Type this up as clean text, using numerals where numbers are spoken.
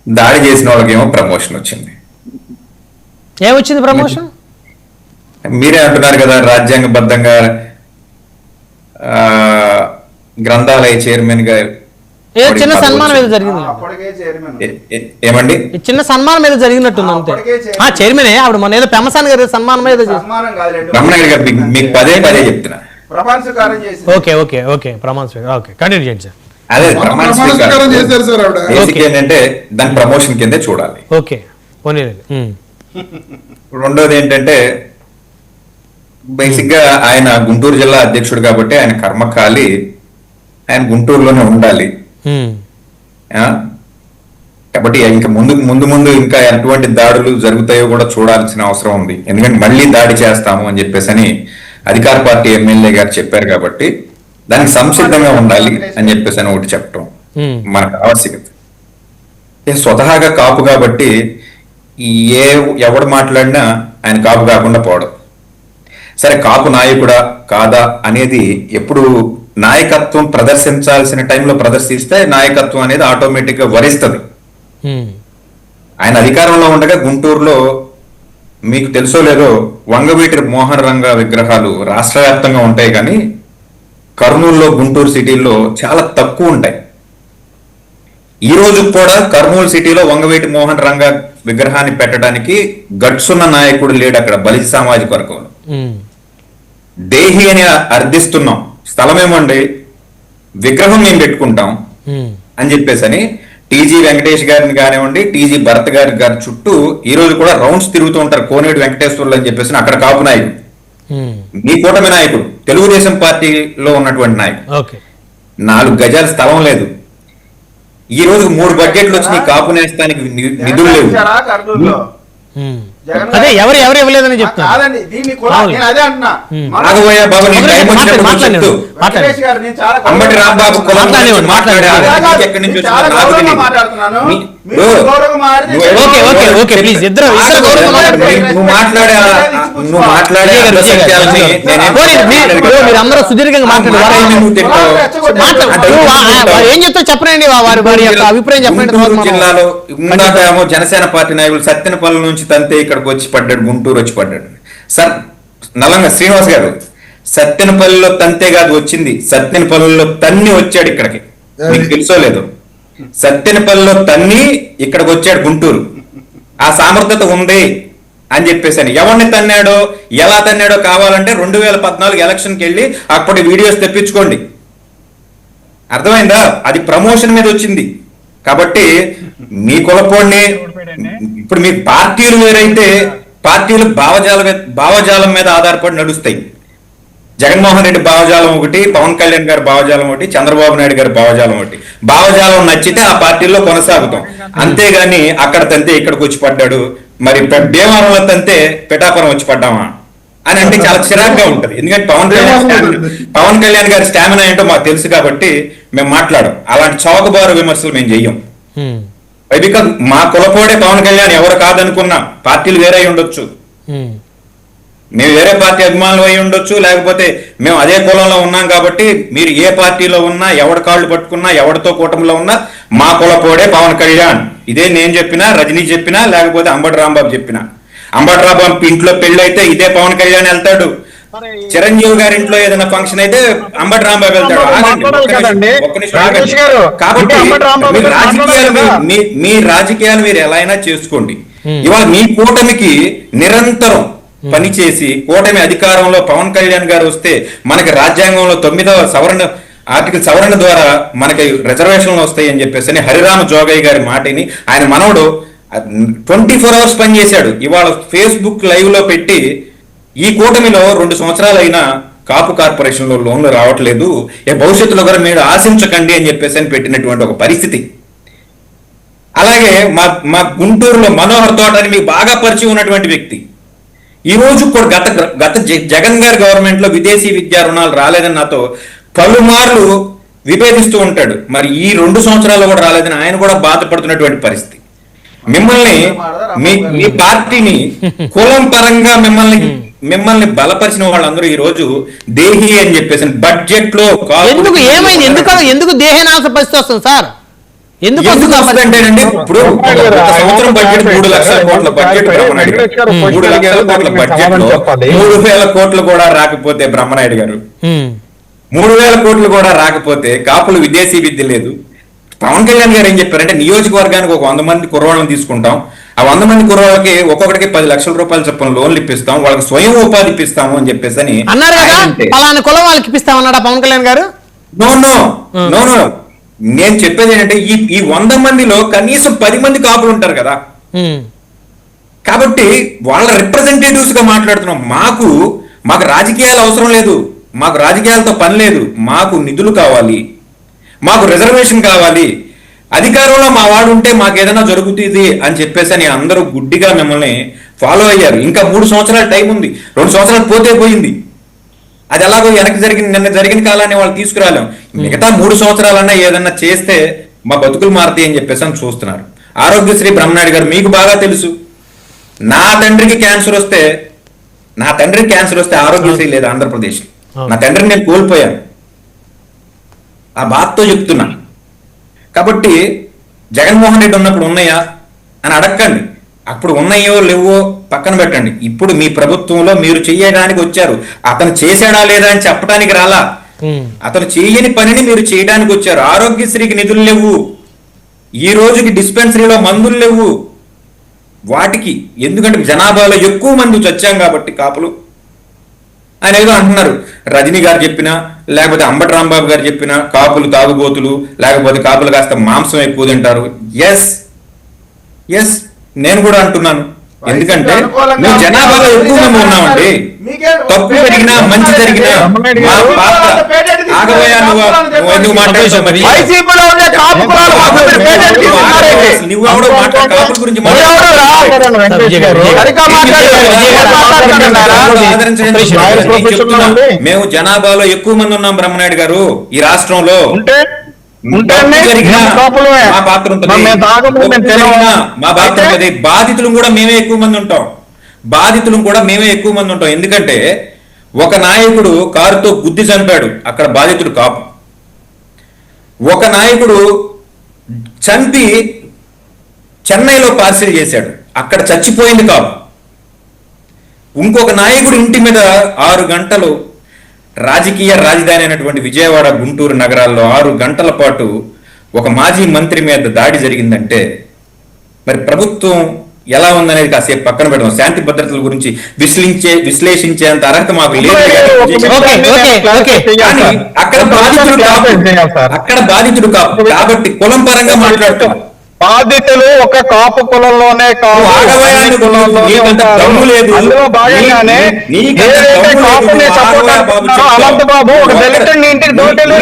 దాడి చేసిన వాళ్ళకేమో ప్రమోషన్ వచ్చింది. ఏమొచ్చింది ప్రమోషన్? మీరే అంటున్నారు కదా రాజ్యాంగబద్ధంగా గ్రంథాలయ చైర్మన్ గా చిన్న సన్మానం ఏదో జరిగింది. ఏమండి చిన్న సన్మానం ఏదో జరిగినట్టుంది అంతే. చైర్మనే ఆవిడ మన ఏదో పెమసాన్ గారి సన్మానం ఏదో రమణయ్య గారు మీకు పదే పదే చెప్తున్నా. ఓకే ఓకే ఓకే ప్రమాణ స్వీకారం. ఓకే కంటిన్యూ చేయండి సార్. అదే ప్రమాణ స్వీకారం చేశారు సార్ ఆవిడ. బేసిక్ ఏంటంటే దాని ప్రమోషన్ కిందే చూడాలి. ఓకే రెండోది ఏంటంటే బేసిక్ గా ఆయన గుంటూరు జిల్లా అధ్యక్షుడు కాబట్టి ఆయన కర్మకాలి ఆయన గుంటూరులోనే ఉండాలి. కాబట్టి ఇంకా ముందు ఇంకా ఎటువంటి దాడులు జరుగుతాయో కూడా చూడాల్సిన అవసరం ఉంది. ఎందుకంటే మళ్ళీ దాడి చేస్తాము అని చెప్పేసి అధికార పార్టీ ఎమ్మెల్యే గారు చెప్పారు కాబట్టి దానికి సంసిద్ధంగా ఉండాలి అని చెప్పేసి ఒకటి చెప్పడం మనకు ఆవశ్యకత. స్వతహాగా కాపు కాబట్టి ఎవడు మాట్లాడినా ఆయన కాపు కాకుండా పోవడం. సరే కాపు నాయకుడా కాదా అనేది ఎప్పుడు నాయకత్వం ప్రదర్శించాల్సిన టైంలో ప్రదర్శిస్తే నాయకత్వం అనేది ఆటోమేటిక్ గా వరిస్తుంది. ఆయన అధికారంలో ఉండగా గుంటూరులో మీకు తెలుసో లేదో వంగవీటి మోహన్ రంగ విగ్రహాలు రాష్ట్ర వ్యాప్తంగా ఉంటాయి, కానీ కర్నూలులో గుంటూరు సిటీల్లో చాలా తక్కువ ఉంటాయి. ఈ రోజు కూడా కర్నూలు సిటీలో వంగవీటి మోహన్ రంగ విగ్రహాన్ని పెట్టడానికి గట్స్ ఉన్న నాయకుడు లేడు అక్కడ బలిజ సామాజిక వర్గంలో. దేహి అని అర్థిస్తున్నాం, స్థలం ఏమండి విగ్రహం మేము పెట్టుకుంటాం అని చెప్పేసి టీజీ వెంకటేష్ గారిని కానివ్వండి, టీజీ భరత్ గారి చుట్టూ ఈ రోజు కూడా రౌండ్స్ తిరుగుతూ ఉంటారు కోనేడు వెంకటేశ్వర్లు అని చెప్పేసి అక్కడ కాపు నాయకుడు, మీ కూటమి నాయకుడు, తెలుగుదేశం పార్టీలో ఉన్నటువంటి నాయకుడు. 4 గజాల స్థలం లేదు. ఈ రోజు 3 బడ్జెట్లు వచ్చి కాపు నేస్తానికి నిధులు లేవు. అదే ఎవరు ఇవ్వలేదని చెప్తాను. అంబటి రాంబాబు మీరందరూ సుదీర్ఘంగా మాట్లాడారు. ఏం చెప్తా చెప్పండి, వారి యొక్క అభిప్రాయం చెప్పండి. జిల్లాలో ఇందాకేమో జనసేన పార్టీ నాయకులు సత్తెనపల్లి నుంచి తంతే ఇక్కడికి వచ్చి పడ్డాడు, గుంటూరు వచ్చి పడ్డాడు. సార్ నల్లంగా శ్రీనివాస్ గారు సత్తెనపల్లిలో తంతే కాదు వచ్చింది, సత్తెనపల్లిలో తన్ని వచ్చాడు ఇక్కడికి. మీకు తెలుసో లేదు, సత్తెనపల్లిలో తన్ని ఇక్కడికి వచ్చాడు గుంటూరు. ఆ సామర్థ్యత ఉంది అని చెప్పేసి ఎవరిని తన్నాడో ఎలా తన్నాడో కావాలంటే 2014 ఎలక్షన్కి వెళ్ళి అప్పటి వీడియోస్ తెప్పించుకోండి, అర్థమైందా? అది ప్రమోషన్ మీద వచ్చింది. కాబట్టి మీ కులపోడిని ఇప్పుడు మీ పార్టీలు వేరైతే పార్టీలు భావజాలం మీద ఆధారపడి నడుస్తాయి. జగన్మోహన్ రెడ్డి భావజాలం ఒకటి, పవన్ కళ్యాణ్ గారి భావజాలం ఒకటి, చంద్రబాబు నాయుడు గారి భావజాలం ఒకటి. భావజాలం నచ్చితే ఆ పార్టీల్లో కొనసాగుతాం, అంతేగాని అక్కడ తంతే ఇక్కడికి వచ్చి పడ్డాడు, మరి భీమవరంలో తంతే పిఠాపురం వచ్చి పడ్డామా అని అంటే చాలా చిరాగ్గా ఉంటది. ఎందుకంటే పవన్ కళ్యాణ్ గారి స్టామినా ఏంటో మాకు తెలుసు కాబట్టి మేము మాట్లాడం. అలాంటి చౌకబారు విమర్శలు మేము చెయ్యం. బికాజ్ మా కులపోడే పవన్ కళ్యాణ్ ఎవరు కాదనుకున్నా పార్టీలు వేరే ఉండొచ్చు, మేము వేరే పార్టీ అభిమానులు అయి ఉండొచ్చు, లేకపోతే మేము అదే కులంలో ఉన్నాం కాబట్టి మీరు ఏ పార్టీలో ఉన్నా ఎవడి కాళ్ళు పట్టుకున్నా ఎవరితో కూటమిలో ఉన్నా మా కులపోడే పవన్ కళ్యాణ్. ఇదే నేను చెప్పినా, రజనీ చెప్పినా, లేకపోతే అంబటి రాంబాబు చెప్పినా. అంబటి రాంబాబు ఇంట్లో పెళ్లి అయితే ఇదే పవన్ కళ్యాణ్ వెళ్తాడు, చిరంజీవి గారి ఇంట్లో ఏదైనా ఫంక్షన్ అయితే అంబటి రాంబాబు వెళ్తాడు. కాబట్టి మీ రాజకీయాలు మీరు ఎలా అయినా చేసుకోండి. ఇవాళ మీ కూటమికి నిరంతరం పనిచేసి కూటమి అధికారంలో పవన్ కళ్యాణ్ గారు వస్తే మనకి రాజ్యాంగంలో 9వ ఆర్టికల్ సవరణ ద్వారా మనకి రిజర్వేషన్లు వస్తాయి అని చెప్పేసి హరిరామ జోగయ్య గారి మాటని ఆయన మనవడు 24 hours పనిచేశాడు. ఇవాళ ఫేస్బుక్ లైవ్ లో పెట్టి ఈ కూటమిలో 2 సంవత్సరాలు అయినా కాపు కార్పొరేషన్ లో లోన్లు రావట్లేదు, భవిష్యత్తులో కూడా మీరు ఆశించకండి అని చెప్పేసి పెట్టినటువంటి ఒక పరిస్థితి. అలాగే మా గుంటూరులో మనోహర్ తోట అని మీకు బాగా పరిచయం ఉన్నటువంటి వ్యక్తి ఈ రోజు కూడా గత జగన్ గారి గవర్నమెంట్ లో విదేశీ విద్యా రుణాలు రాలేదని నాతో పలుమార్లు విభేదిస్తూ ఉంటాడు. మరి ఈ 2 సంవత్సరాల్లో కూడా రాలేదని ఆయన కూడా బాధపడుతున్నటువంటి పరిస్థితి. మిమ్మల్ని మీ పార్టీని కులం పరంగా మిమ్మల్ని బలపరిచిన వాళ్ళందరూ ఈ రోజు దేహి అని చెప్పేసి బడ్జెట్ లో ఎందుకు దేహనాశ పరిస్థితి వస్తుంది సార్? ఎందుకు ఎందుకు వస్తుందంటేనండి, ఇప్పుడు ఒక సంవత్సరం బడ్జెట్ 3 లక్షల కోట్ల బడ్జెట్ బ్రహ్మనాయుడు గారు, 3 లక్షల కోట్ల బడ్జెట్ లో 3,000 కోట్లు కూడా రాకపోతే బ్రహ్మనాయుడు గారు, 3,000 కోట్లు కూడా రాకపోతే కాపులు విదేశీ విద్య లేదు. పవన్ కళ్యాణ్ గారు ఏం చెప్పారంటే నియోజకవర్గానికి ఒక 100 మంది కుర్రోళ్ళని తీసుకుంటాం, ఆ 100 మంది కుర్రోళ్ళకి ఒక్కొక్కటికి 10 లక్షల రూపాయలు చొప్పున లోన్లు ఇప్పిస్తాం, వాళ్ళకి స్వయం ఉపాధి ఇప్పిస్తాము అని చెప్పేసి అని అన్నారు కదా. పలానా కులం వాళ్ళకి ఇప్పిస్తామన్నాడా పవన్ కళ్యాణ్ గారు? నో నో నో నో నేను చెప్పేది ఏంటంటే ఈ 100 మందిలో కనీసం 10 మంది కాపులు ఉంటారు కదా, కాబట్టి వాళ్ళ రిప్రజెంటేటివ్స్ గా మాట్లాడుతున్నాం. మాకు రాజకీయాలు అవసరం లేదు, మాకు రాజకీయాలతో పని లేదు, మాకు నిధులు కావాలి, మాకు రిజర్వేషన్ కావాలి, అధికారంలో మా వాడు ఉంటే మాకు ఏదైనా జరుగుతుంది అని చెప్పేసి అని అందరూ గుడ్డిగా మిమ్మల్ని ఫాలో అయ్యారు. ఇంకా 3 సంవత్సరాల టైం ఉంది, 2 సంవత్సరాలు పోతే పోయింది. అది ఎలాగో నిన్న జరిగిన కాలాన్ని వాళ్ళు తీసుకురాలేం. మిగతా 3 సంవత్సరాలన్నా ఏదన్నా చేస్తే మా బతుకులు మారుతాయి అని చెప్పేసి అని చూస్తున్నారు. ఆరోగ్యశ్రీ బ్రహ్మనాయుడు గారు మీకు బాగా తెలుసు, నా తండ్రికి క్యాన్సర్ వస్తే ఆరోగ్యశ్రీ లేదు ఆంధ్రప్రదేశ్. నా తండ్రిని నేను కోల్పోయాను, ఆ బాధతో చెప్తున్నా. కాబట్టి జగన్మోహన్ రెడ్డి ఉన్నప్పుడు ఉన్నాయా అని అడగండి, అప్పుడు ఉన్నాయో లేవో పక్కన పెట్టండి. ఇప్పుడు మీ ప్రభుత్వంలో మీరు చెయ్యడానికి వచ్చారు, అతను చేశాడా లేదా అని చెప్పడానికి రాలా, అతను చేయని పనిని మీరు చేయడానికి వచ్చారు. ఆరోగ్యశ్రీకి నిధులు లేవు, ఈ రోజుకి డిస్పెన్సరీలో మందులు లేవు వాటికి, ఎందుకంటే జనాభాలో ఎక్కువ మంది చచ్చాం కాబట్టి కాపులు ఆయన ఏదో అంటున్నారు. రజనీ గారు చెప్పినా లేకపోతే అంబటి రాంబాబు గారు చెప్పినా కాపులు తాగుబోతులు, లేకపోతే కాపులు కాస్త మాంసం ఎక్కువ తింటారు. ఎస్ నేను కూడా అంటున్నాను, ఎందుకంటే మేము జనాభాలో ఎక్కువ మంది ఉన్నామండి. తప్పు జరిగినా మంచి జరిగినా మా పాత్ర ఆగబోయా నువ్వు ఎందుకు మాట్లాడుతావు? నువ్వు ఎవడో కాపుల గురించి మేము జనాభాలో ఎక్కువ మంది ఉన్నాం బ్రహ్మనాయుడు గారు ఈ రాష్ట్రంలో. మా పాత్ర ఉంటుంది, బాధితులు కూడా మేమే ఎక్కువ మంది ఉంటాం. ఎందుకంటే ఒక నాయకుడు కారుతో గుద్ది చంపాడు, అక్కడ బాధితుడు కాపు. ఒక నాయకుడు చంపి చెన్నైలో పార్సిల్ చేశాడు, అక్కడ చచ్చిపోయింది కాపు. ఇంకొక నాయకుడు ఇంటి మీద 6 గంటలు రాజకీయ రాజధాని అయినటువంటి విజయవాడ, గుంటూరు నగరాల్లో 6 గంటల పాటు ఒక మాజీ మంత్రి మీద దాడి జరిగిందంటే మరి ప్రభుత్వం ఎలా ఉందనేది కాసేపు పక్కన పెడదాం. శాంతి భద్రతల గురించి విశ్లేషించేంత అర్హత మాకు లేదు. అక్కడ బాధితుడు కాపు కాబట్టి కులం పరంగా మాట్లాడుతాం. బాధితులు ఒక కాపు కులంలోనే కాదు, అందులో భాగంగానే అనంతబాబు ఒక దళితుడిని ఇంటికి దోటలు